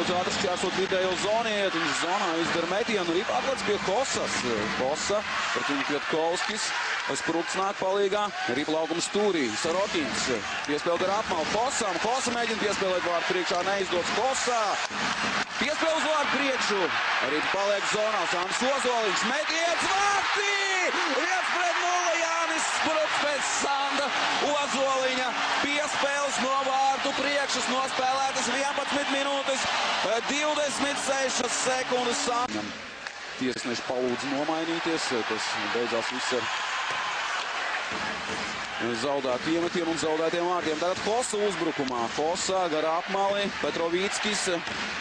Izdodas ātri šķērsot vidējo zonu, iet viņš zonā, izdara metienu, Ripa atklāts pie Kosas. Kosa, pret viņu Kvietkovskis, Sprukts nāk palīgā, Ripa laukuma stūrī, Sarokins, piespēl gar apmalu Kosam, Kosa mēģina piespēlēt vārdu priekšā, neizdodas Kosa. Piespēl uz vārdu priekšu, Ripa paliek zonā, Sandrs Ozoliņš, metiens vārtī! 1-0 Jānis Sprukts pēc Sandra Ozoliņa. Piespēles no vārtu priekšas, nospēlētas 11 minūtes, 26 sekundes. Tiesneši palūdz nomainīties, tas beidzās viss ar zaudētu iemetienu un zaudētiem vārdiem. Tagad Kosa uzbrukumā. Kosa gar apmali, Petrovīckis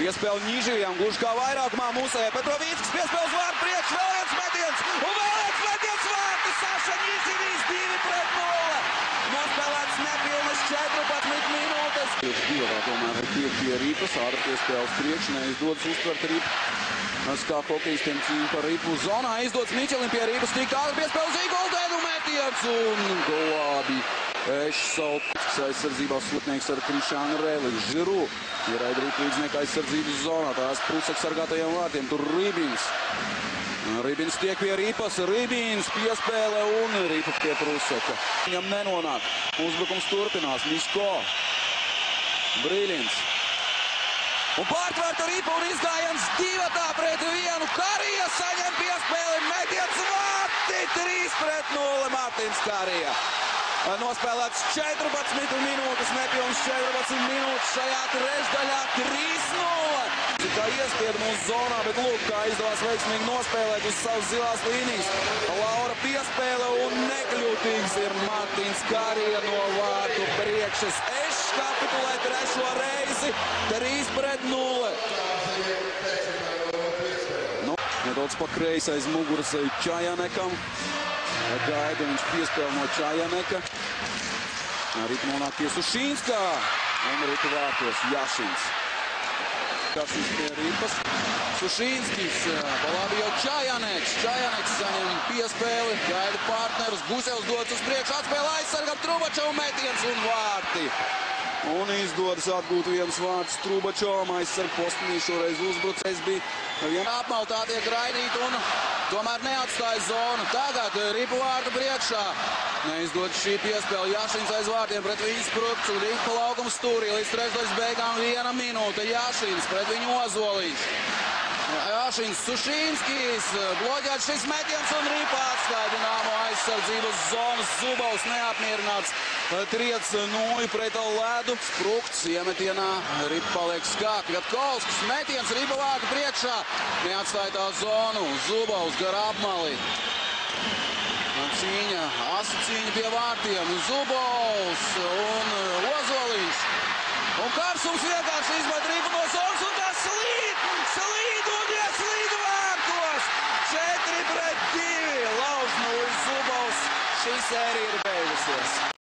piespēl Ņižijam, gluži kā vairākumā Musējai. Petrovīckis piespēl uz vārdu priekš, vēl viens metiens un vēl viens metiens vārti. Saša Ņiživīs 2-0. Nospēlēts nepilnas 14 minūtes. Divatā tomēr tiek pie Ripas, ātri piespēles priekš, neizdodas uztvert Ripu. Kā hokejistiem cīņa par Ripu zonā, izdodas Miķelim pie Ripas, tik ātri piespēl uz Igoldeinu metiens un glābi Ešsalts aizsardzībā slutnieks ar Krišānu Rēliņu. Žiru ieraida Ripu līdznieka aizsardzības zonā, tās Prusaks sargātajiem vārtiem, tur Rībins. Rībins tiek pie Ripas, Rībins piespēle un Ripa pie Prusaka. Viņam nenonāk, uzbrukums turpinās, Miško, Brīļins. Un pārtvērta Ripa un izgājiens 2-1. Karija saņem piespēli, metiens vārti 3-0 Mārtiņš Karija. Nospēlēts 14 minūtes, nepilns 14 minūtes šajā trešdaļā 3-0. Kā iespieda mūsu zonā, bet lūk, kā izdevās veiksmīgi nospēlēt uz savas zilās līnijas. Laura piespēle un nekļūtīgs ir Mārtiņš Karija no vārtu priekšas. Ešs kapitulē trešo reizi 3-0. Nedaudz pa kreisi aiz muguras Čajanekam. Gaida viņš piespēle no Čajaneka. Ripa nonāk pie Sušīnskā. Un Ripa vārtos Jašins. Jašins pie Ripas. Sušīnskis. Pa labi jau Čajaneks. Čajaneks saņem piespēli. Gaida partnerus. Gusevs dodas uz priekšu. Atspēle aizsargam Trubačovu metiens un vārti. Un izdodas atgūt viens vārds Trubačovam. Aizsarg postenī šoreiz uzbrucējs bija viena apmali, tā tiek raidīta un tomēr neatstāja zonu. Tagad Ripa vārdu priekšā. Neizdod šī piespēle. Jašins aiz vārtiem pret viņu Sprukts un Ripa laukuma stūrī. Līdz trešdaļas beigām 1 minūte. Jašins pret viņu Ozoliņš. Jašins, Sušīnskis, bloķēts šis metiens un Ripa atstāja Dināmo aizsardzības zonas. Zubovs neapmierināts, triec nūju pret ledu. Sprukts iemetienā, Ripa paliek skāk. Kvietkovskis metiens, Ripa vārdu priekšā, neatstāja tā zonu. Zubovs gar apmali. Cīņa, asa cīņa pie vārtiem. Zubovs un Ozoliņš. Un Karsums vienkārši izmet Ripu no zonas un tas slīd un ieslīd vārtos. 4-2. Lauž Zubovs. Šī sērija ir beigusies.